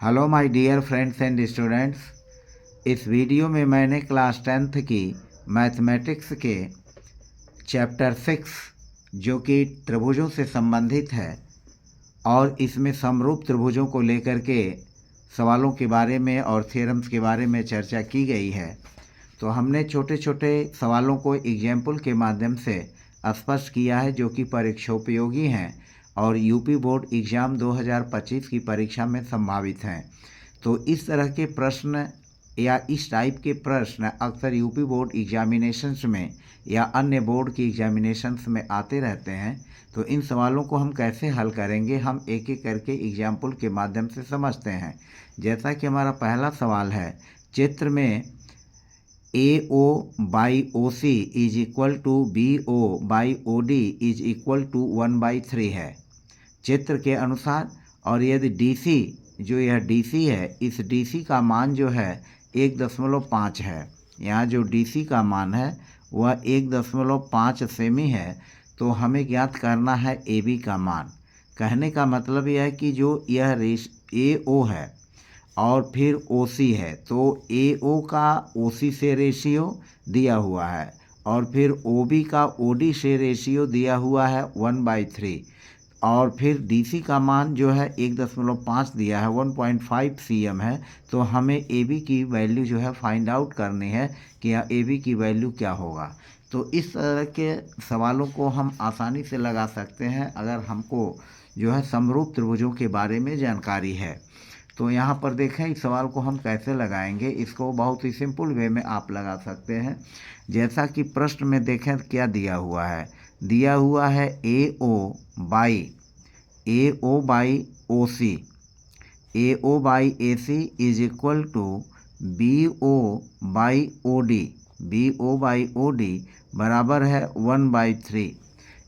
Hello my dear friends and students. इस video में मैंने क्लास 10th की मैथमेटिक्स के चैप्टर 6 जो कि त्रिभुजों से संबंधित है और इसमें समरूप त्रिभुजों को लेकर के सवालों के बारे में और थ्योरम्स के बारे में चर्चा की गई है। तो हमने छोटे छोटे सवालों को एग्जाम्पल के माध्यम से स्पष्ट किया है जो कि परीक्षोपयोगी हैं और यूपी बोर्ड एग्ज़ाम 2025 की परीक्षा में संभावित हैं। तो इस तरह के प्रश्न या इस टाइप के प्रश्न अक्सर यूपी बोर्ड एग्जामिनेशंस में या अन्य बोर्ड की एग्जामिनेशंस में आते रहते हैं। तो इन सवालों को हम कैसे हल करेंगे, हम एक एक करके एग्जाम्पल के माध्यम से समझते हैं। जैसा कि हमारा पहला सवाल है, चित्र में AO by OC is equal to BO by OD is equal to 1/3 है चित्र के अनुसार। और यदि DC जो यह DC है, इस DC का मान जो है 1.5 है। यहाँ जो DC का मान है वह 1.5 सेमी है। तो हमें ज्ञात करना है AB का मान। कहने का मतलब यह है कि जो यह AO है और फिर OC है, तो AO का OC से रेशियो दिया हुआ है और फिर OB का OD से रेशियो दिया हुआ है 1/3 और फिर DC का मान जो है 1.5 दिया है, 1.5 cm है। तो हमें AB की वैल्यू जो है फाइंड आउट करनी है कि AB की वैल्यू क्या होगा। तो इस तरह के सवालों को हम आसानी से लगा सकते हैं अगर हमको जो है समरूप त्रिभुजों के बारे में जानकारी है। तो यहाँ पर देखें इस सवाल को हम कैसे लगाएंगे। इसको बहुत ही सिंपल वे में आप लगा सकते हैं। जैसा कि प्रश्न में देखें क्या दिया हुआ है, दिया हुआ है AO by OC, AO by AC is equal to BO by OD, BO by OD बराबर है 1/3।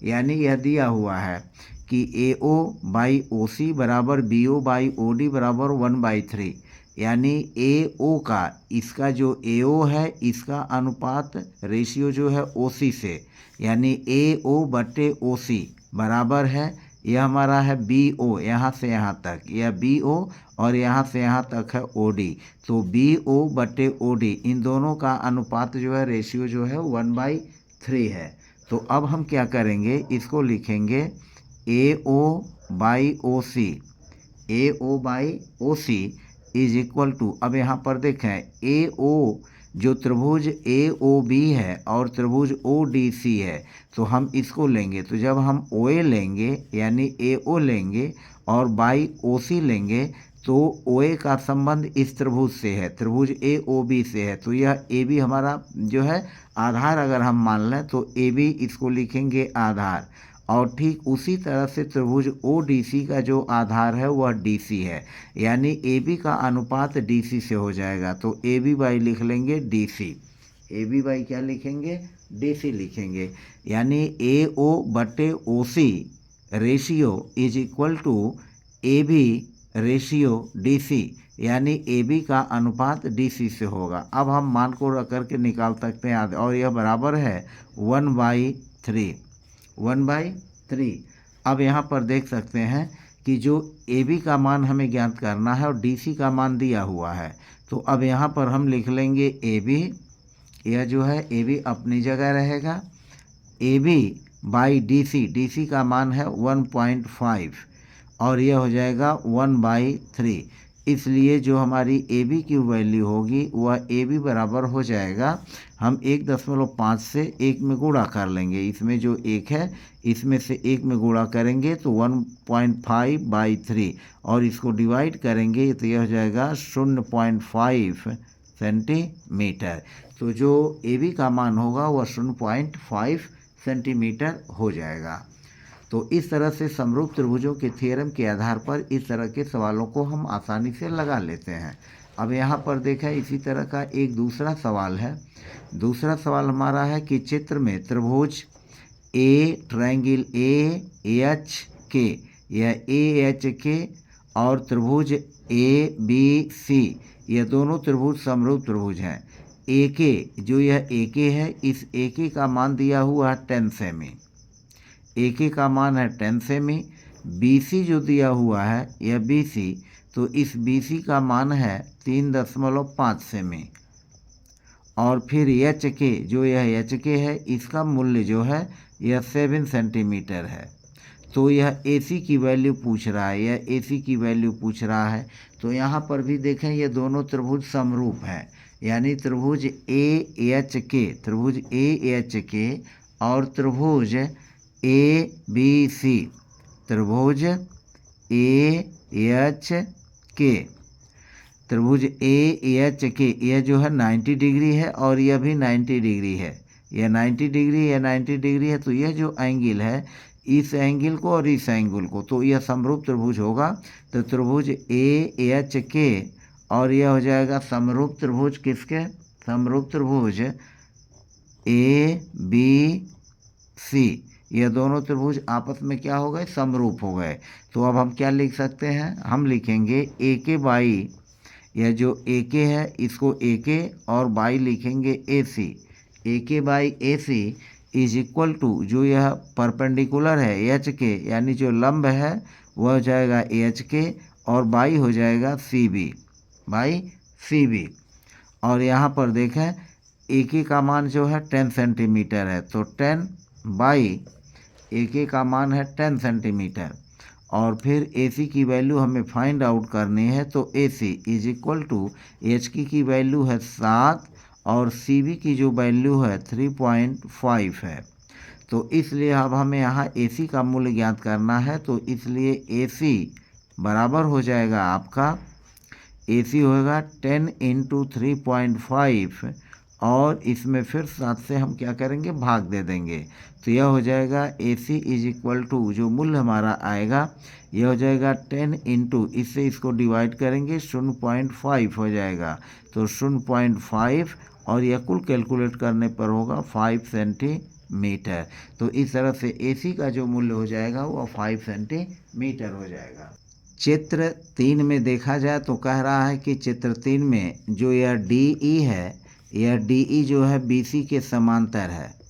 यानी यह दिया हुआ है कि AO बाई OC बराबर BO बाई OD बराबर 1/3। यानी AO का, इसका जो AO है इसका अनुपात रेशियो जो है OC से, यानी AO बटे OC बराबर है, यह हमारा है BO, यहाँ से यहाँ तक यह BO और यहाँ से यहाँ तक है OD। तो BO बटे OD इन दोनों का अनुपात जो है रेशियो जो है 1/3 है। तो अब हम क्या करेंगे, इसको लिखेंगे AO by OC, AO by OC is equal to, अब यहाँ पर देखें AO जो त्रिभुज AOB है और त्रिभुज ODC है, तो हम इसको लेंगे। तो जब हम OA लेंगे यानी AO लेंगे और बाई OC लेंगे तो OA का संबंध इस त्रिभुज से है, त्रिभुज AOB से है। तो यह AB हमारा जो है आधार अगर हम मान लें तो AB इसको लिखेंगे आधार। और ठीक उसी तरह से त्रिभुज ODC का जो आधार है वह DC है, यानी AB का अनुपात DC से हो जाएगा। तो AB बाई लिख लेंगे DC, AB बाई क्या लिखेंगे, DC लिखेंगे। यानी AO बटे OC ratio is equal to AB ratio DC, यानी AB का अनुपात DC से होगा। अब हम मान को रख करके निकाल सकते हैं और यह बराबर है 1/3, 1/3। अब यहाँ पर देख सकते हैं कि जो AB का मान हमें ज्ञात करना है और DC का मान दिया हुआ है। तो अब यहाँ पर हम लिख लेंगे AB, यह जो है AB अपनी जगह रहेगा, AB बाई DC का मान है 1.5 और यह हो जाएगा 1/3। इसलिए जो हमारी AB की वैल्यू होगी वह AB बराबर हो जाएगा, हम 1.5 से 1 में गुणा कर लेंगे, इसमें जो 1 है इसमें से 1 में गुणा करेंगे तो 1.5/3 और इसको डिवाइड करेंगे तो यह हो जाएगा 0.5 सेंटीमीटर। तो जो AB का मान होगा वह 0.5 सेंटीमीटर हो जाएगा। तो इस तरह से समरूप त्रिभुजों के थ्योरम के आधार पर इस तरह के सवालों को हम आसानी से लगा लेते हैं। अब यहाँ पर देखें इसी तरह का एक दूसरा सवाल है। दूसरा सवाल हमारा है कि चित्र में त्रिभुज ट्रायंगल AHK, यह AHK और त्रिभुज ABC, यह दोनों त्रिभुज समरूप त्रिभुज हैं। AK जो यह AK है, इस AK का मान दिया हुआ है 10 सेमी, AK का मान है 10 सेमी। BC जो दिया हुआ है यह BC तो इस BC का मान है 3.5 सेमी। और फिर HK, जो यह HK है, इसका मूल्य जो है यह 7 सेंटीमीटर है। तो यह AC की वैल्यू पूछ रहा है, यह AC की वैल्यू पूछ रहा है। तो यहाँ पर भी देखें, ये दोनों त्रिभुज समरूप हैं, यानी त्रिभुज AHK, त्रिभुज AHK और त्रिभुज ABC, त्रिभुज AHK, त्रिभुज AHK, यह जो है 90 डिग्री है और यह भी 90 डिग्री है, यह 90 डिग्री, यह 90 डिग्री है। तो यह जो एंगल है, इस एंगल को और इस एंगल को, तो यह समरूप त्रिभुज होगा। तो त्रिभुज AHK और यह हो जाएगा समरूप त्रिभुज किसके? समरूप त्रिभुज ABC। यह दोनों त्रिभुज आपस में क्या हो गए? समरूप हो गए। तो अब हम क्या लिख सकते हैं? हम लिखेंगे AK बाई, यह जो AK है इसको AK और बाई लिखेंगे AC। AK by AC is equal to, जो यह परपेंडिकुलर है HK, यानी जो लंब है वह हो जाएगा HK और बाई हो जाएगा CB, बाई CB। और यहाँ पर देखें AK का मान जो है 10 सेंटीमीटर है, तो 10 बाई AK का मान है 10 सेंटीमीटर। और फिर AC की वैल्यू हमें फाइंड आउट करनी है, तो AC is equal to, HK की वैल्यू है 7 और CB की जो वैल्यू है 3.5 है। तो इसलिए अब हमें यहाँ AC का मूल्य ज्ञात करना है, तो इसलिए AC बराबर हो जाएगा आपका, AC होगा 10 इंटू 3.5 और इसमें फिर 7 से हम क्या करेंगे? भाग दे देंगे। तो यह हो जाएगा AC इज इक्वल टू, जो मूल्य हमारा आएगा यह हो जाएगा 10 इंटू, इससे इसको डिवाइड करेंगे 0.5 हो जाएगा, तो 0.5 और यह कुल कैलकुलेट करने पर होगा 5 सेंटीमीटर। तो इस तरह से AC का जो मूल्य हो जाएगा वह 5 सेंटीमीटर हो जाएगा। चित्र 3 में देखा जाए तो कह रहा है कि चित्र 3 में जो यह DE है, यह DE जो है BC के समांतर है,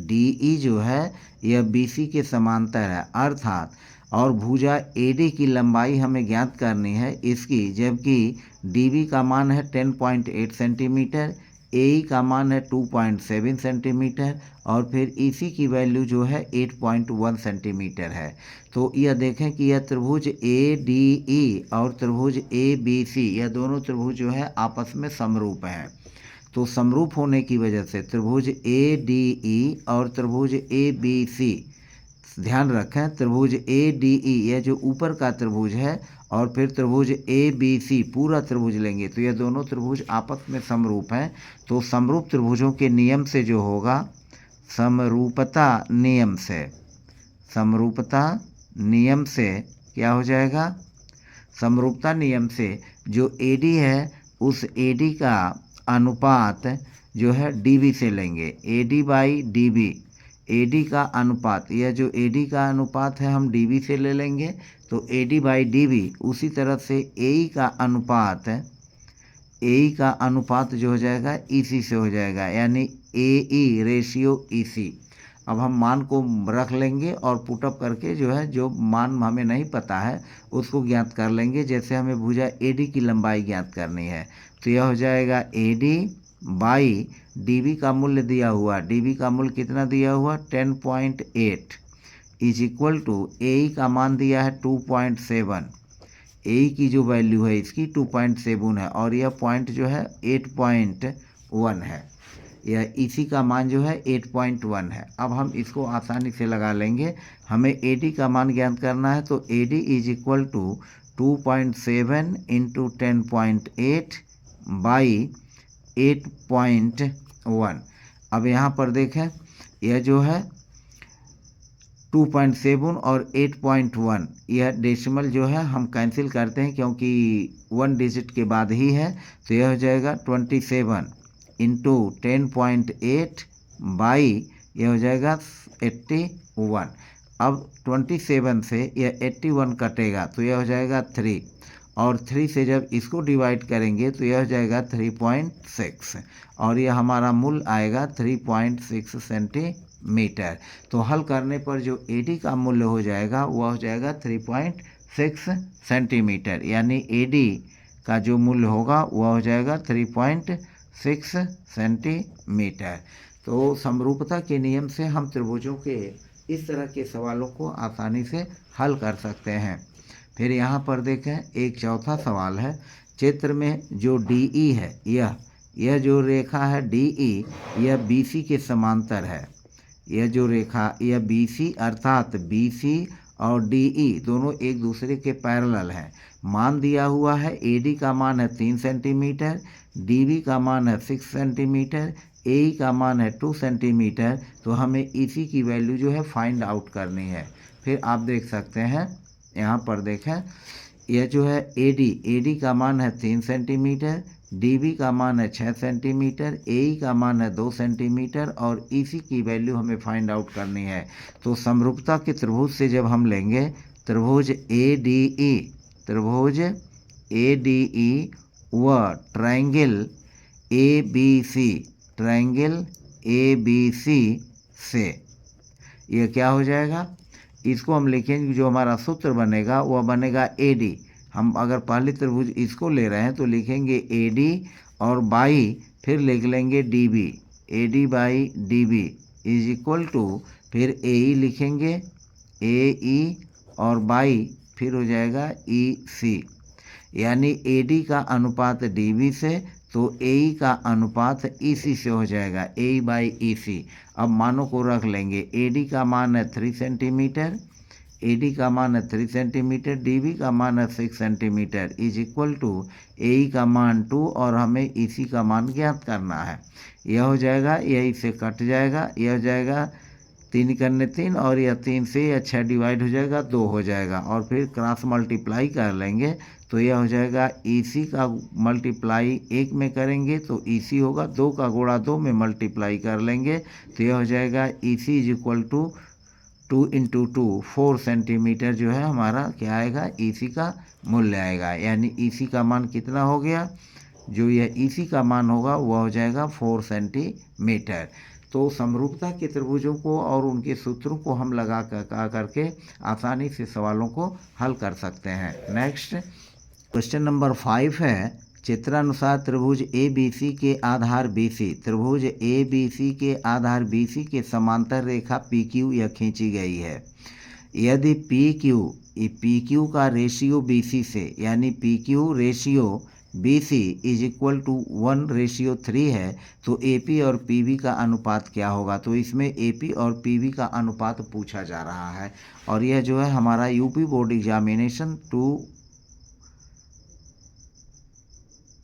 DE जो है यह BC के समांतर है अर्थात, और भुजा AD की लंबाई हमें ज्ञात करनी है इसकी, जबकि DB का मान है 10.8 सेंटीमीटर, AE का मान है 2.7 सेंटीमीटर और फिर EC की वैल्यू जो है 8.1 सेंटीमीटर है। तो यह देखें कि यह त्रिभुज ADE और त्रिभुज ABC, यह दोनों त्रिभुज जो है आपस में समरूप हैं। तो समरूप होने की वजह से त्रिभुज ADE और त्रिभुज ABC, ध्यान रखें त्रिभुज ADE यह जो ऊपर का त्रिभुज है और फिर त्रिभुज ABC पूरा त्रिभुज लेंगे, तो यह दोनों त्रिभुज आपस में समरूप हैं। तो समरूप त्रिभुजों के नियम से जो होगा, समरूपता नियम से, समरूपता नियम से क्या हो जाएगा? समरूपता नियम से जो AD है उस AD का अनुपात जो है DB से लेंगे, AD बाई DB, AD का अनुपात, यह जो AD का अनुपात है हम DB से ले लेंगे, तो AD बाई DB। उसी तरह से AE का अनुपात, AE का अनुपात जो हो जाएगा EC से हो जाएगा, यानी AE रेशियो EC। अब हम मान को रख लेंगे और पुटअप करके जो है, जो मान हमें नहीं पता है उसको ज्ञात कर लेंगे। जैसे हमें भुजा AD की लंबाई ज्ञात करनी है, तो यह हो जाएगा AD बाई DB का मूल्य दिया हुआ, DB का मूल्य कितना दिया हुआ? 10.8 इज इक्वल टू AE का मान दिया है 2.7, AE की जो वैल्यू है इसकी 2.7 है और यह पॉइंट जो है 8.1 है, यह EC का मान जो है 8.1 है। अब हम इसको आसानी से लगा लेंगे। हमें AD का मान ज्ञात करना है, तो AD is equal to 2.7 into 10.8 by 8.1। अब यहाँ पर देखें यह जो है 2.7 और 8.1, यह डेसिमल जो है हम कैंसिल करते हैं क्योंकि 1 डिजिट के बाद ही है, तो यह हो जाएगा 27 इंटू 10.8 बाई, यह हो जाएगा 81। अब 27 से यह 81 कटेगा तो यह हो जाएगा 3, और 3 से जब इसको डिवाइड करेंगे तो यह हो जाएगा 3.6 और यह हमारा मूल आएगा 3.6 सेंटीमीटर। तो हल करने पर जो AD का मूल्य हो जाएगा वह हो जाएगा 3.6 सेंटीमीटर, यानी AD का जो मूल्य होगा वह हो जाएगा 3.6 सेंटीमीटर। तो समरूपता के नियम से हम त्रिभुजों के इस तरह के सवालों को आसानी से हल कर सकते हैं। फिर यहाँ पर देखें, एक चौथा सवाल है। चित्र में जो DE है, यह जो रेखा है DE, यह BC के समांतर है। यह जो रेखा, यह BC अर्थात BC और DE दोनों एक दूसरे के पैरेलल हैं। मान दिया हुआ है, AD का मान है 3 सेंटीमीटर, DB का मान है 6 सेंटीमीटर, AE का मान है 2 सेंटीमीटर। तो हमें EC की वैल्यू जो है फाइंड आउट करनी है। फिर आप देख सकते हैं, यहाँ पर देखें, यह जो है AD का मान है 3 सेंटीमीटर, DB का मान है 6 सेंटीमीटर, AE का मान है 2 सेंटीमीटर और EC की वैल्यू हमें फाइंड आउट करनी है। तो समरूपता के त्रिभुज से जब हम लेंगे त्रिभुज ADE व ट्रायंगल ABC से यह क्या हो जाएगा, इसको हम लिखेंगे, जो हमारा सूत्र बनेगा वह बनेगा AD। हम अगर पहले त्रिभुज इसको ले रहे हैं तो लिखेंगे AD और बाई फिर लिख लेंगे DB, AD by DB is equal to, फिर AE लिखेंगे AE और बाई फिर हो जाएगा EC, यानी AD का अनुपात DB से तो AE का अनुपात EC से हो जाएगा, AE बाई EC। अब मानों को रख लेंगे, AD का मान है 3 सेंटीमीटर, AD का मान है 3 सेंटीमीटर, DB का मान है 6 centimetre is equal to AE का मान 2 और हमें EC का मान ज्ञात करना है। यह हो जाएगा, यह इससे कट जाएगा, यह हो जाएगा 3 करने 3 और यह 3 से यह 6 डिवाइड हो जाएगा, 2 हो जाएगा और फिर क्रॉस मल्टीप्लाई कर लेंगे तो यह हो जाएगा EC का मल्टीप्लाई 1 में करेंगे तो EC होगा, 2 का गुणा 2 में मल्टीप्लाई कर लेंगे तो यह हो जाएगा EC is equal to 2 into 2 4 centimetre जो है हमारा क्या आएगा, EC का मूल्य आएगा। यानी EC का मान कितना हो गया, जो यह EC का मान होगा वह हो जाएगा 4 सेंटीमीटर। तो समरूपता के त्रिभुजों को और उनके सूत्रों को हम लगा करके आसानी से सवालों को हल कर सकते हैं। नेक्स्ट क्वेश्चन नंबर 5 है, चित्रानुसार त्रिभुज ABC के आधार BC, त्रिभुज ABC के आधार BC के समांतर रेखा PQ यह खींची गई है। यदि PQ का रेशियो BC से, यानी PQ ratio BC is equal to 1:3 है तो AP और PB का अनुपात क्या होगा। तो इसमें AP और PB का अनुपात पूछा जा रहा है और यह जो है हमारा UP बोर्ड एग्जामिनेशन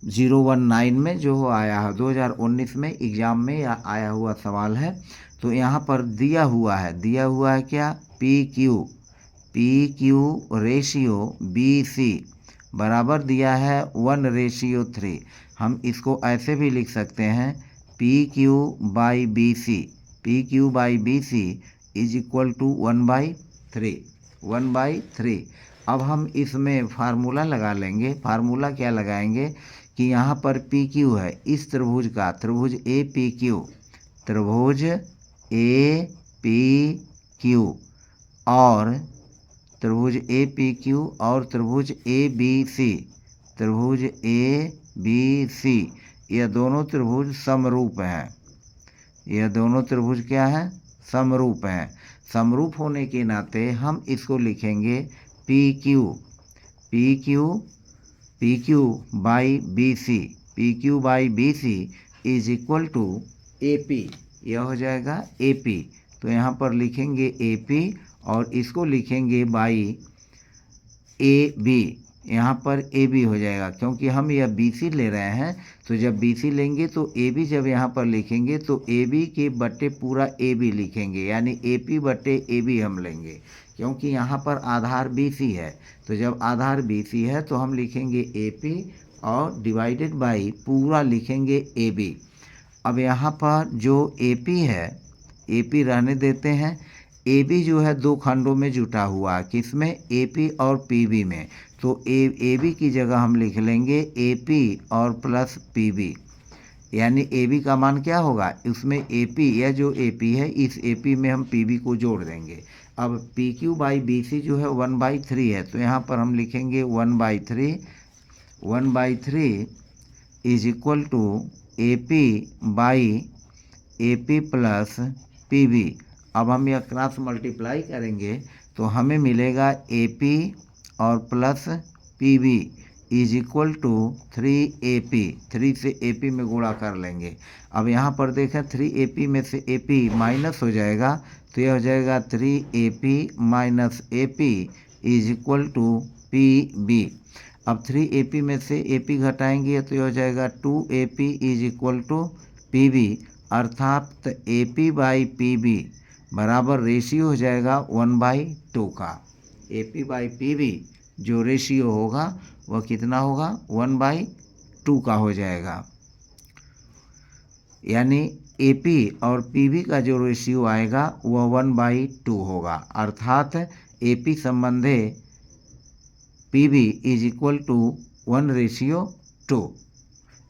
2019 में जो आया है, 2019 में एग्ज़ाम में आया हुआ सवाल है। तो यहाँ पर दिया हुआ है क्या, PQ रेशियो BC बराबर दिया है 1:3। हम इसको ऐसे भी लिख सकते हैं PQ by BC is equal to 1/3। अब हम इसमें फार्मूला लगा लेंगे। फार्मूला क्या लगाएंगे कि यहाँ पर PQ है इस त्रिभुज का, त्रिभुज APQ और त्रिभुज APQ और त्रिभुज ABC, यह दोनों त्रिभुज समरूप हैं। यह दोनों त्रिभुज क्या हैं, समरूप हैं। समरूप होने के नाते हम इसको लिखेंगे PQ by BC is equal to AP, यह हो जाएगा AP। तो यहाँ पर लिखेंगे AP और इसको लिखेंगे बाई AB, यहाँ पर AB हो जाएगा क्योंकि हम यह BC ले रहे हैं। तो जब BC लेंगे तो AB जब यहाँ पर लिखेंगे तो AB के बट्टे पूरा AB लिखेंगे, यानी AP बट्टे AB हम लेंगे क्योंकि यहाँ पर आधार BC है। तो जब आधार BC है तो हम लिखेंगे AP और डिवाइडेड बाई पूरा लिखेंगे AB। अब यहाँ पर जो AP है, AP रहने देते हैं। AB जो है 2 खंडों में जुटा हुआ है, किसमें, AP और PB में। तो AB की जगह हम लिख लेंगे AP और प्लस PB, यानी AB का मान क्या होगा, उसमें AP, यह जो AP है इस AP में हम PB को जोड़ देंगे। अब P Q by B C जो है 1/3 है, तो यहाँ पर हम लिखेंगे 1/3 is equal to A P by A P plus P B. अब हम यह क्रॉस मल्टीप्लाई करेंगे तो हमें मिलेगा ए पी और plus P B is equal to 3AP। 3 से AP में गुणा कर लेंगे। अब यहाँ पर देखें 3AP में से AP माइनस हो जाएगा, तो यह हो जाएगा 3AP minus AP is equal to PB। अब 3AP में से AP घटाएंगे तो यह हो जाएगा 2AP is equal to PB, अर्थात AP बाई PB बराबर रेशियो हो जाएगा 1/2 का। AP बाई PB जो रेशियो होगा वह कितना होगा, 1/2 का हो जाएगा। यानी AP और PB का जो रेशियो आएगा वह 1/2 होगा, अर्थात AP संबंधे PB इज इक्वल टू 1/2।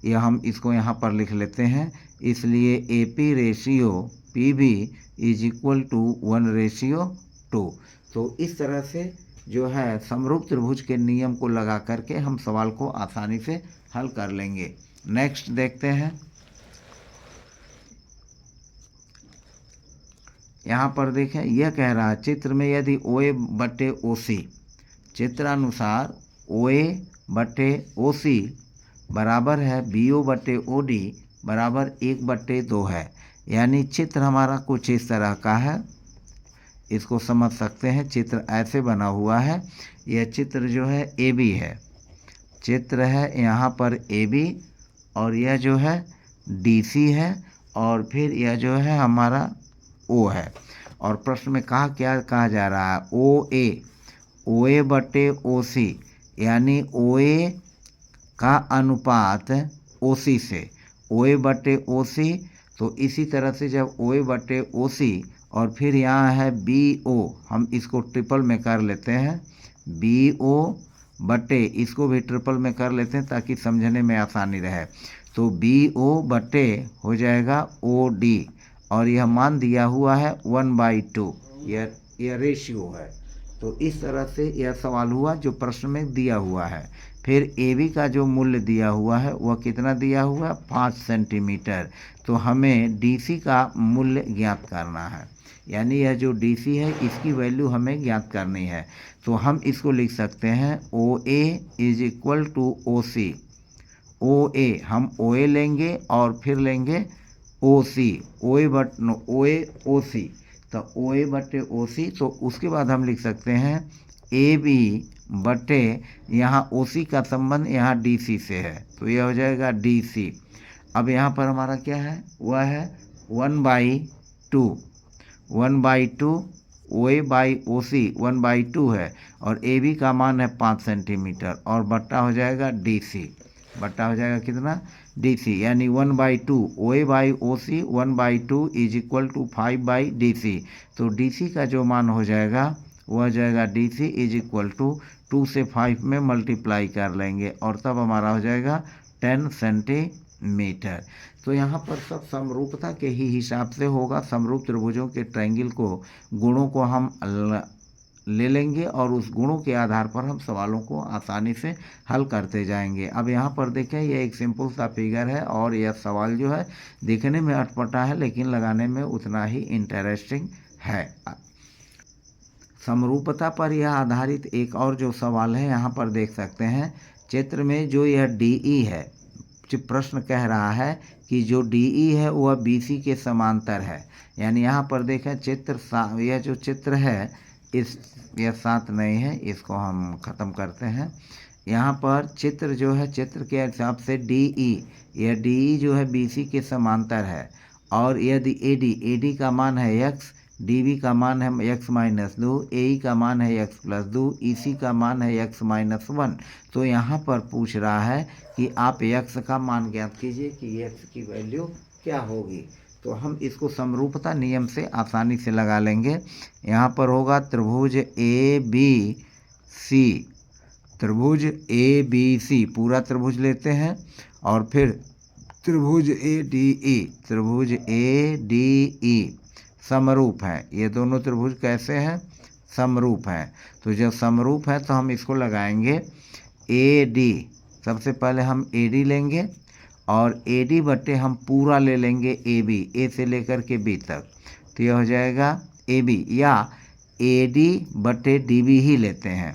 यह हम इसको यहाँ पर लिख लेते हैं, इसलिए AP ratio PB is equal to 1/2। तो इस तरह से जो है समरूप त्रिभुज के नियम को लगा करके हम सवाल को आसानी से हल कर लेंगे। नेक्स्ट देखते हैं। यहाँ पर देखें, यह कह रहा है चित्र में यदि OA/OC चित्रानुसार OA/OC बराबर है BO/OD बराबर 1/2 है। यानी चित्र हमारा कुछ इस तरह का है, इसको समझ सकते हैं। चित्र ऐसे बना हुआ है, यह चित्र जो है AB है, चित्र है यहाँ पर AB, और यह जो है DC है, और फिर यह जो है हमारा O है। और प्रश्न में क्या कहा जा रहा है, OA/OC यानी OA का अनुपात OC से, OA/OC। तो इसी तरह से जब OA/OC और फिर यहाँ है BO, हम इसको ट्रिपल में कर लेते हैं, BO/ इसको भी ट्रिपल में कर लेते हैं ताकि समझने में आसानी रहे। तो BO/ हो जाएगा OD, और यह मान दिया हुआ है 1/2, यह रेशियो है। तो इस तरह से यह सवाल हुआ जो प्रश्न में दिया हुआ है। फिर AB का जो मूल्य दिया हुआ है वह कितना दिया हुआ है, 5 सेंटीमीटर। तो हमें DC का मूल्य ज्ञात करना है, यानी यह जो DC है इसकी वैल्यू हमें ज्ञात करनी है। तो हम इसको लिख सकते हैं OA is equal to OC। OA हम OA लेंगे और फिर लेंगे OC, OA/OC, तो OA/OC। तो उसके बाद हम लिख सकते हैं AB/ यहाँ OC का संबंध यहाँ DC से है, तो यह हो जाएगा DC। अब यहाँ पर हमारा क्या है, वह है 1/2 OA/OC 1/2 है, और AB का मान है 5 सेंटीमीटर, और बट्टा हो जाएगा DC, बट्टा हो जाएगा कितना, DC, यानी 1/2 OA/OC 1/2 is equal to 5/DC। तो DC का जो मान हो जाएगा वह हो जाएगा DC इज इक्वल टू 2 से 5 में मल्टीप्लाई कर लेंगे, और तब हमारा हो जाएगा 10 सेंटीमीटर। तो यहाँ पर सब समरूपता के ही हिसाब से होगा। समरूप त्रिभुजों के ट्रायंगल को गुणों को हम ले लेंगे और उस गुणों के आधार पर हम सवालों को आसानी से हल करते जाएंगे। अब यहाँ पर देखें, यह एक सिंपल सा फिगर है, और यह सवाल जो है दिखने में अटपटा है लेकिन लगाने में उतना ही इंटरेस्टिंग है। समरूपता पर यह आधारित एक और जो सवाल है यहाँ पर देख सकते हैं। चित्र में जो यह DE है, जो प्रश्न कह रहा है कि जो DE है वह BC के समांतर है। यानी यहाँ पर देखें चित्र, यह जो चित्र है यह साथ नहीं है, इसको हम ख़त्म करते हैं। यहाँ पर चित्र जो है, चित्र के हिसाब से DE, यह DE जो है BC के समांतर है, और यदि AD का मान है x, DB का मान है x-2, AE का मान है x+2, EC का मान है x-1। तो यहाँ पर पूछ रहा है कि आप x का मान ज्ञात कीजिए कि x की वैल्यू क्या होगी। तो हम इसको समरूपता नियम से आसानी से लगा लेंगे। यहाँ पर होगा त्रिभुज ABC, त्रिभुज ABC, पूरा त्रिभुज लेते हैं, और फिर त्रिभुज ADE, त्रिभुज ADE समरूप हैं। ये दोनों त्रिभुज कैसे हैं? समरूप हैं। तो जब समरूप है तो हम इसको लगाएंगे ए डी। सबसे पहले हम ए डी लेंगे और ए डी बटे हम पूरा ले लेंगे ए बी, ए से लेकर के बी तक। तो यह हो जाएगा ए बी, या ए डी बटे डी बी ही लेते हैं,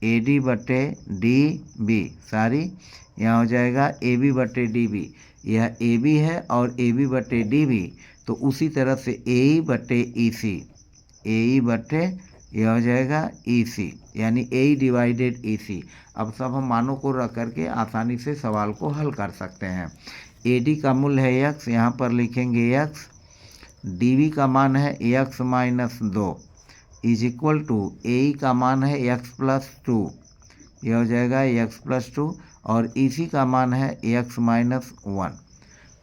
ए डी बटे डी बी, सारी यहाँ हो जाएगा ए बी बटे डी बी। यह ए बी है और ए बी बटे डी बी, तो उसी तरह से ए ई बटे ई सी, ए ई बटे यह हो जाएगा ई सी, यानी ए ई डिवाइडेड ई सी। अब सब हम मानों को रख करके आसानी से सवाल को हल कर सकते हैं। ए डी का मूल्य है यक्स, यहाँ पर लिखेंगे यक्स, डी बी का मान है X minus 2 is equal to A E का मान है यक्स प्लस 2, यह हो जाएगा यक्स प्लस 2, और ई सी का मान है यक्स माइनस 1।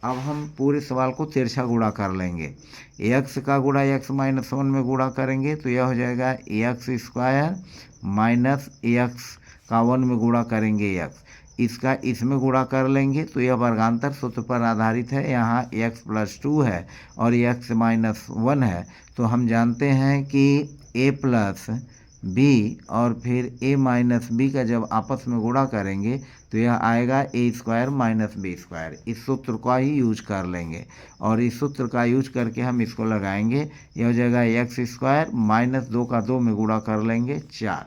अब हम पूरे सवाल को तिरछा गुणा कर लेंगे। एक्स का गुणा एक्स माइनस 1 में गुणा करेंगे तो यह हो जाएगा एक्स स्क्वायर माइनस एक्स का 1 में गुणा करेंगे एक्स, इसका इसमें गुणा कर लेंगे तो यह वर्गांतर सूत्र पर आधारित है। यहाँ एक्स प्लस 2 है और एक्स माइनस 1 है, तो हम जानते हैं कि ए प्लस बी और फिर ए माइनस बी का जब आपस में गुणा करेंगे तो यह आएगा ए स्क्वायर माइनस बी स्क्वायर। इस सूत्र का ही यूज कर लेंगे और इस सूत्र का यूज करके हम इसको लगाएंगे। यह हो जाएगा एक्स स्क्वायर माइनस 2 का 2 में गुणा कर लेंगे 4,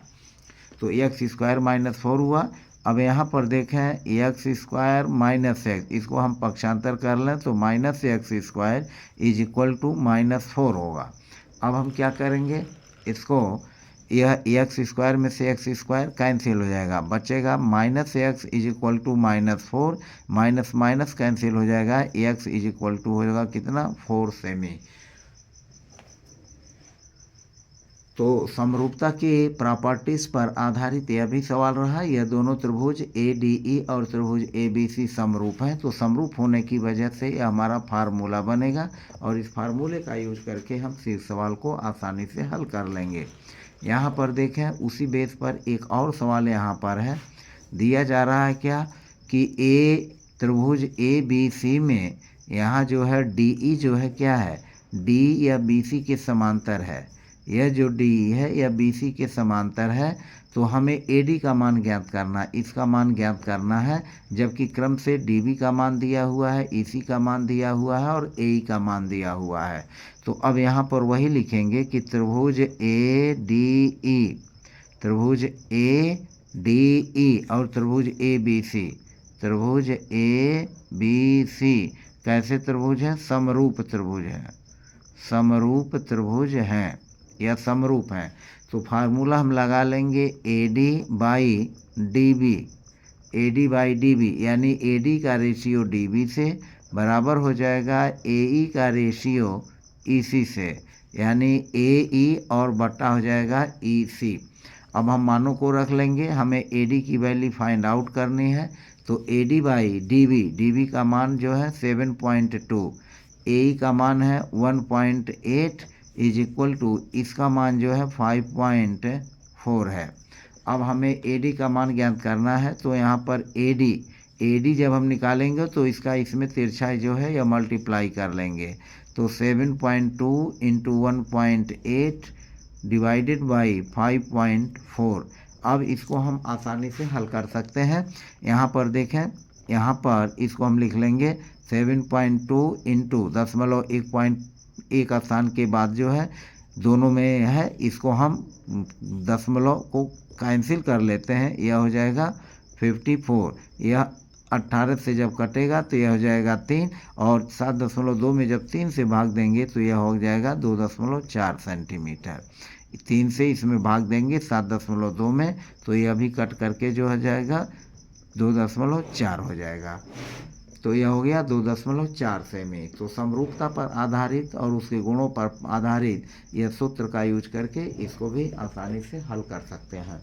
तो एक्स स्क्वायर माइनस 4 हुआ। अब यहाँ पर देखें एक्स स्क्वायर माइनस एक्स, इसको हम पक्षांतर कर लें तो minus x square is equal to minus 4 होगा। अब हम क्या करेंगे, इसको यह एक्स स्क्वायर में से एक्स स्क्वायर कैंसिल हो जाएगा, बचेगा minus x is equal to minus 4, minus minus cancel हो जाएगा, एक्स इज इक्वल टू हो जाएगा कितना 4 सेमी। तो समरूपता की प्रॉपर्टीज पर आधारित यह भी सवाल रहा। यह दोनों त्रिभुज ए डी ई और त्रिभुज ए बी सी समरूप हैं, तो समरूप होने की वजह से यह हमारा फार्मूला बनेगा और इस फार्मूले का यूज करके हम इस सवाल को आसानी से हल कर लेंगे। यहाँ पर देखें उसी बेस पर एक और सवाल यहाँ पर है, दिया जा रहा है क्या कि ए त्रिभुज ए बी सी में यहाँ जो है डी ई जो है क्या है, डी या बी सी के समांतर है। यह जो डी है या बी सी के समांतर है, तो हमें ए डी का मान ज्ञात करना, इसका मान ज्ञात करना है, जबकि क्रम से डी बी का मान दिया हुआ है, ई सी का मान दिया हुआ है और ए ई का मान दिया हुआ है। तो अब यहाँ पर वही लिखेंगे कि त्रिभुज ए डी ई, त्रिभुज ए डी ई और त्रिभुज ए बी सी, त्रिभुज ए बी सी कैसे त्रिभुज है, समरूप त्रिभुज है, समरूप त्रिभुज हैं या समरूप हैं। तो फार्मूला हम लगा लेंगे A D by D B, A D by D B, यानी ए डी का रेशियो डी बी से बराबर हो जाएगा ए ई का रेशियो ई सी से, यानी ए ई और बट्टा हो जाएगा ई सी। अब हम मानों को रख लेंगे, हमें ए डी की वैल्यू फाइंड आउट करनी है, तो A D by D B का मान जो है 7.2, ए ई का मान है 1.8 इज इक्वल टू इसका मान जो है 5.4 है। अब हमें ए डी का मान ज्ञात करना है, तो यहाँ पर ए डी जब हम निकालेंगे तो इसका इसमें तिरछा जो है या मल्टीप्लाई कर लेंगे, तो 7.2 इंटू 1.8 डिवाइडेड बाई 5.4। अब इसको हम आसानी से हल कर सकते हैं। यहाँ पर देखें, यहाँ पर इसको हम लिख लेंगे 7.2 इंटू 0.1 स्थान के बाद जो है दोनों में है, इसको हम दशमलव को कैंसिल कर लेते हैं, यह हो जाएगा 54। यह 18 से जब कटेगा तो यह हो जाएगा 3, और 7.2 में जब 3 से भाग देंगे तो यह हो जाएगा 2.4 सेंटीमीटर। 3 से इसमें भाग देंगे 7.2 में तो यह भी कट करके जो हो जाएगा 2.4 हो जाएगा, तो यह हो गया 2.4 सेमी। तो समरूपता पर आधारित और उसके गुणों पर आधारित यह सूत्र का यूज करके इसको भी आसानी से हल कर सकते हैं।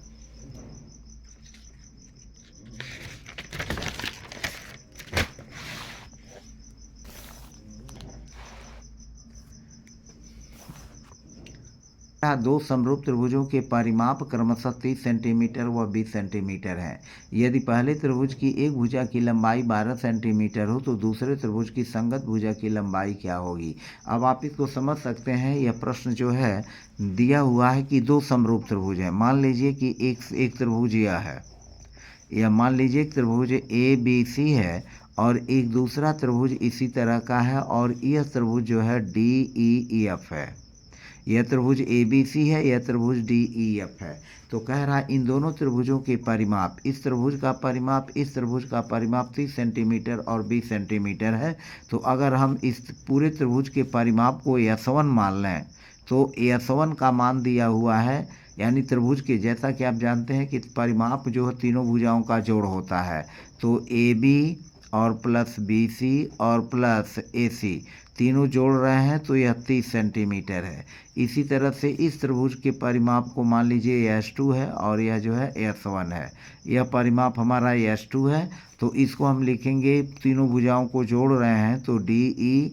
दो समरूप त्रिभुजों के परिमाप क्रमशः 30 सेंटीमीटर व 20 सेंटीमीटर है। यदि पहले त्रिभुज की एक भुजा की लंबाई 12 सेंटीमीटर हो तो दूसरे त्रिभुज की संगत भुजा की लंबाई क्या होगी। अब आप इसको समझ सकते हैं। यह प्रश्न जो है दिया हुआ है कि दो समरूप त्रिभुज हैं। मान लीजिए कि एक त्रिभुज यह है, यह मान लीजिए एक त्रिभुज ABC है और एक दूसरा त्रिभुज इसी तरह का है और यह त्रिभुज जो है DEF है। यह त्रिभुज ABC है, यह त्रिभुज DEF है। तो कह रहा है इन दोनों त्रिभुजों के परिमाप, इस त्रिभुज का परिमाप, इस त्रिभुज का परिमाप 30 सेंटीमीटर और 20 सेंटीमीटर है। तो अगर हम इस पूरे त्रिभुज के परिमाप को S1 मान लें तो S1 का मान दिया हुआ है, यानी त्रिभुज के, जैसा कि आप जानते हैं कि परिमाप जो है तीनों भुजाओं का जोड़ होता है। तो AB और प्लस BC और प्लस AC तीनों जोड़ रहे हैं तो यह 30 सेंटीमीटर है। इसी तरह से इस त्रिभुज के परिमाप को मान लीजिए यह S2 है और यह जो है S1 है। यह परिमाप हमारा S2 है। तो इसको हम लिखेंगे, तीनों भुजाओं को जोड़ रहे हैं तो DE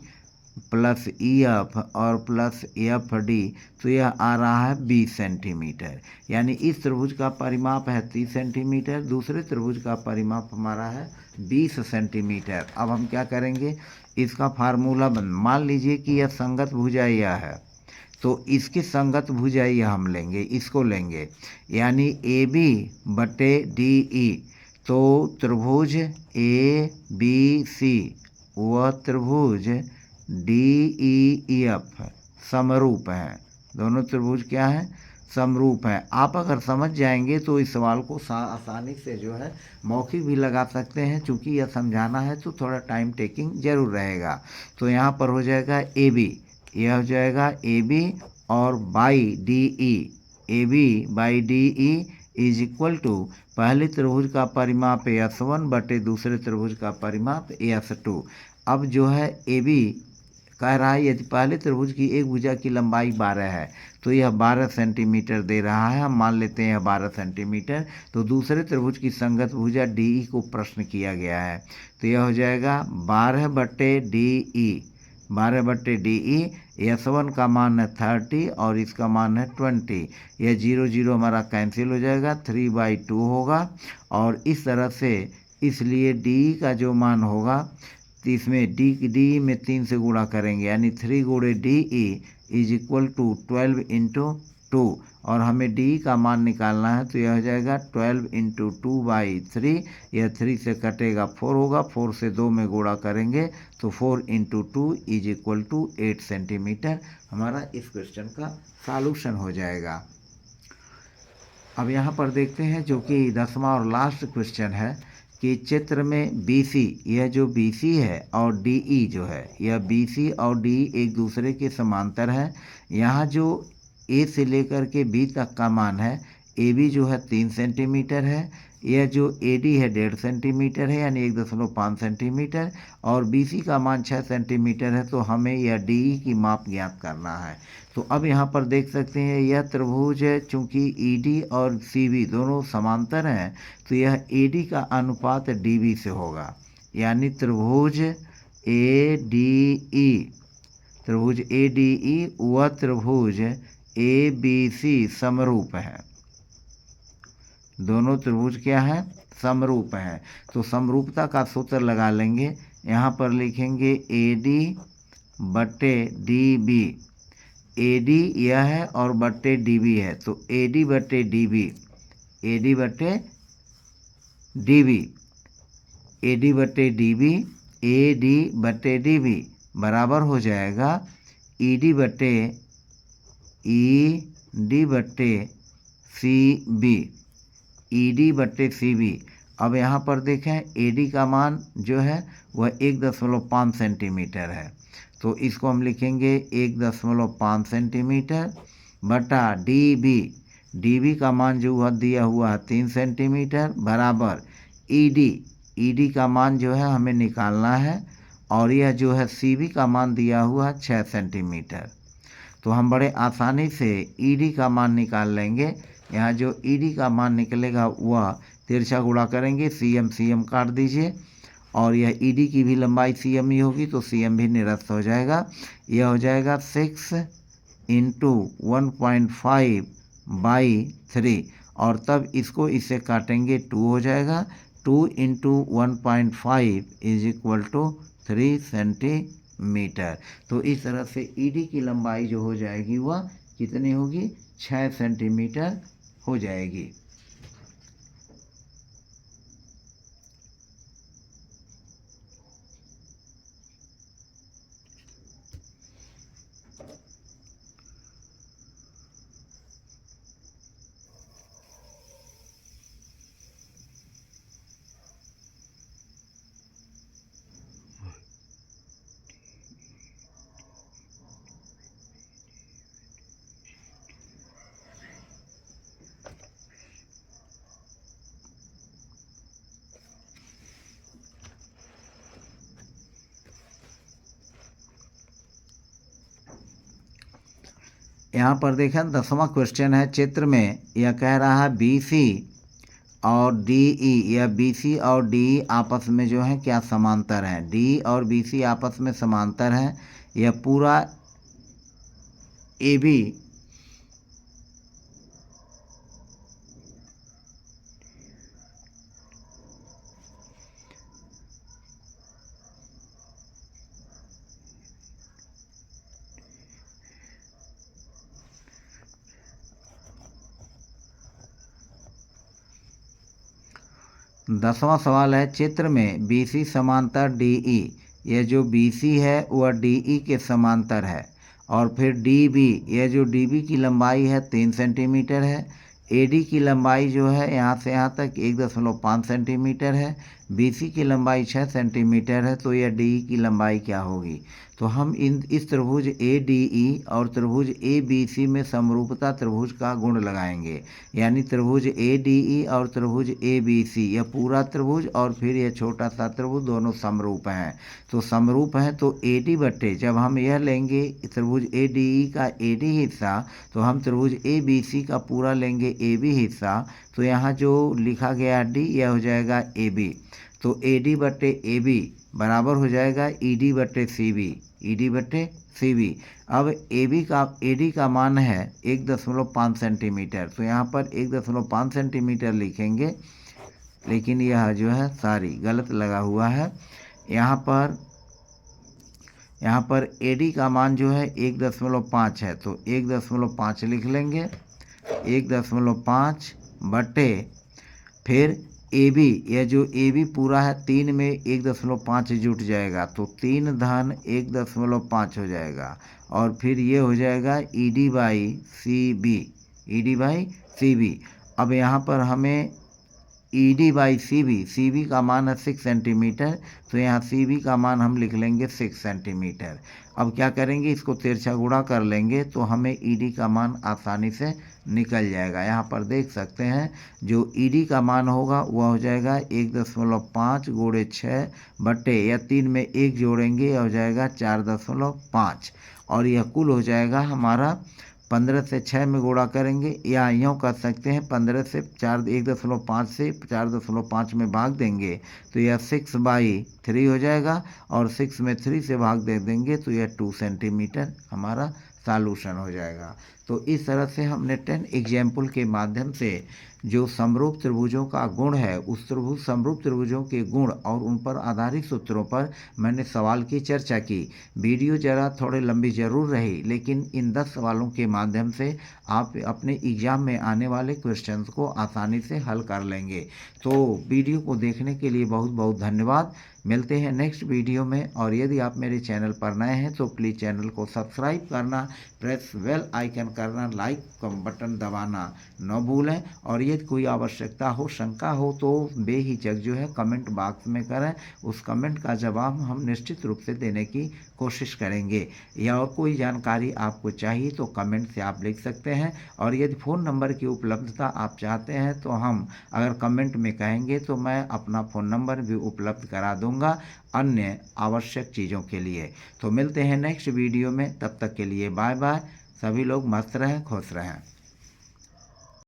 प्लस EF और प्लस FD, तो यह आ रहा है 20 सेंटीमीटर। यानी इस त्रिभुज का परिमाप है 30 सेंटीमीटर, दूसरे त्रिभुज का परिमाप हमारा है 20 सेंटीमीटर। अब हम क्या करेंगे, इसका फार्मूला मान लीजिए कि यह संगत भुजा यह है तो इसकी संगत भुजा यह हम लेंगे, इसको लेंगे, यानी AB बटे DE। तो त्रिभुज ABC व त्रिभुज DEF समरूप हैं। दोनों त्रिभुज क्या हैं, समरूप हैं। आप अगर समझ जाएंगे तो इस सवाल को आसानी से जो है मौखिक भी लगा सकते हैं। चूँकि यह समझाना है तो थोड़ा टाइम टेकिंग जरूर रहेगा। तो यहाँ पर हो जाएगा AB, यह हो जाएगा AB और by DE, AB by DE is equal to पहले त्रिभुज का परिमाप S1 बटे दूसरे त्रिभुज का परिमाप S2। अब जो है AB कह रहा है यदि पहले त्रिभुज की एक भुजा की लंबाई 12 है तो यह 12 सेंटीमीटर दे रहा है, हम मान लेते हैं यह 12 सेंटीमीटर। तो दूसरे त्रिभुज की संगत भुजा DE को प्रश्न किया गया है तो यह हो जाएगा 12 बटे DE, 12 बटे DE। S1 का मान है 30 और इसका मान है 20। यह 0 0 हमारा कैंसिल हो जाएगा, 3/2 होगा। और इस तरह से इसलिए DE का जो मान होगा तो इसमें DE में 3 से गुणा करेंगे, यानी 3 गुणे DE is equal to 12 into 2। और हमें DE का मान निकालना है तो यह हो जाएगा 12 इंटू 2/3। यह 3 से कटेगा 4 होगा, 4 से 2 में गुणा करेंगे तो 4 into 2 is equal to 8 centimetre. हमारा इस क्वेश्चन का सॉल्यूशन हो जाएगा। अब यहाँ पर देखते हैं जो कि 10वां और लास्ट क्वेश्चन है कि चित्र में BC, यह जो BC है और DE जो है, यह BC और DE एक दूसरे के समांतर है। यहाँ जो A से लेकर के B तक का मान है, AB जो है 3 सेंटीमीटर है, यह जो AD है 1.5 सेंटीमीटर है, यानी 1.5 सेंटीमीटर, और BC का मान 6 सेंटीमीटर है। तो हमें यह DE की माप ज्ञात करना है। तो अब यहाँ पर देख सकते हैं यह त्रिभुज है, चूँकि ED और CB दोनों समांतर हैं तो यह AD का अनुपात DB से होगा, यानी त्रिभुज ADE, त्रिभुज ADE व त्रिभुज ABC समरूप है। दोनों त्रिभुज क्या है, समरूप हैं। तो समरूपता का सूत्र लगा लेंगे। यहाँ पर लिखेंगे AD बटे DB, AD यह है और बटे DB है, तो AD बटे DB, AD बटे DB, AD बटे DB, AD बटे DB बराबर हो जाएगा ED बटे ED बटे CB, ED बटे CB। अब यहाँ पर देखें AD का मान जो है वह 1.5 सेंटीमीटर है, तो इसको हम लिखेंगे 1.5 सेंटीमीटर बटा DB, DB का मान जो हुआ दिया हुआ है 3 सेंटीमीटर बराबर ED का मान जो है हमें निकालना है, और यह जो है CB का मान दिया हुआ है 6 सेंटीमीटर। तो हम बड़े आसानी से ED का मान निकाल लेंगे। यहाँ जो ED का मान निकलेगा वह तिरछा गुणा करेंगे, CM काट दीजिए, और यह ED की भी लंबाई CM ही होगी तो CM भी निरस्त हो जाएगा। यह हो जाएगा 6 इंटू 1.5/3 और तब इसको इससे काटेंगे 2 हो जाएगा। 2 into 1.5 is equal to 3 centimetre. तो इस तरह से ईडी की लंबाई जो हो जाएगी वह कितनी होगी, 6 सेंटीमीटर हो जाएगी। यहाँ पर देखें 10वां क्वेश्चन है, चित्र में यह कह रहा है BC और DE या BC और DE आपस में जो है क्या समांतर हैं। DE और BC आपस में समांतर हैं। यह पूरा AB दसवां सवाल है, चित्र में BC समांतर DE, यह जो BC है वह DE के समांतर है। और फिर DB, यह जो DB की लंबाई है 3 सेंटीमीटर है। AD की लंबाई जो है यहाँ से यहाँ तक 1.5 सेंटीमीटर है। BC की लंबाई 6 सेंटीमीटर है। तो यह DE की लंबाई क्या होगी। तो हम इस त्रिभुज ADE और त्रिभुज ABC में समरूपता त्रिभुज का गुण लगाएंगे। यानी त्रिभुज ADE और त्रिभुज ABC, यह पूरा त्रिभुज और फिर यह छोटा सा त्रिभुज दोनों समरूप हैं। तो समरूप हैं तो AD बटे, जब हम यह लेंगे त्रिभुज ADE का AD हिस्सा, तो हम त्रिभुज ABC का पूरा लेंगे AB हिस्सा। तो यहाँ जो लिखा गया D, यह हो जाएगा AB। तो AD बटे AB बराबर हो जाएगा ED बटे CB, ED बटे CB। अब AD का मान है 1.5 सेंटीमीटर। तो यहाँ पर 1.5 सेंटीमीटर लिखेंगे, लेकिन यह जो है सारी गलत लगा हुआ है। यहाँ पर AD का मान जो है 1.5 है। तो 1.5 लिख लेंगे, 1.5 बटे फिर AB, यह जो AB पूरा है 3 में 1.5 जुट जाएगा, तो 3 धन 1.5 हो जाएगा। और फिर ये हो जाएगा ED by CB, ED by CB। अब यहाँ पर हमें ED बाई CB का मान है 6 सेंटीमीटर। तो यहाँ CB का मान हम लिख लेंगे 6 सेंटीमीटर। अब क्या करेंगे, इसको तिरछा गुणा कर लेंगे तो हमें ED का मान आसानी से निकल जाएगा। यहाँ पर देख सकते हैं जो ED का मान होगा वह हो जाएगा 1.5 गुणे 6 बटे, या 3 में 1 जोड़ेंगे, यह हो जाएगा 4.5। और यह कुल हो जाएगा हमारा 15 से 6 में गुणा करेंगे, या यूँ कर सकते हैं 15 से 1.5 से 4.5 में भाग देंगे तो यह 6/3 हो जाएगा। और 6 में 3 से भाग दे देंगे तो यह 2 सेंटीमीटर हमारा सॉल्यूशन हो जाएगा। तो इस तरह से हमने 10 एग्जाम्पल के माध्यम से जो समरूप त्रिभुजों का गुण है, उस समरूप त्रिभुजों के गुण और उन पर आधारित सूत्रों पर मैंने सवाल की चर्चा की। वीडियो ज़रा थोड़े लंबी ज़रूर रही, लेकिन इन 10 सवालों के माध्यम से आप अपने एग्ज़ाम में आने वाले क्वेश्चंस को आसानी से हल कर लेंगे। तो वीडियो को देखने के लिए बहुत बहुत धन्यवाद। मिलते हैं नेक्स्ट वीडियो में। और यदि आप मेरे चैनल पर नए हैं तो प्लीज़ चैनल को सब्सक्राइब करना, प्रेस बेल आइकन करना, लाइक बटन दबाना न भूलें। और यदि कोई आवश्यकता हो, शंका हो तो बेहिचक जो है कमेंट बॉक्स में करें। उस कमेंट का जवाब हम निश्चित रूप से देने की कोशिश करेंगे। या और कोई जानकारी आपको चाहिए तो कमेंट से आप लिख सकते हैं। और यदि फ़ोन नंबर की उपलब्धता आप चाहते हैं तो हम अगर कमेंट में कहेंगे तो मैं अपना फ़ोन नंबर भी उपलब्ध करा दूंगा अन्य आवश्यक चीज़ों के लिए। तो मिलते हैं नेक्स्ट वीडियो में, तब तक के लिए बाय बाय। सभी लोग मस्त रहें, खुश रहें।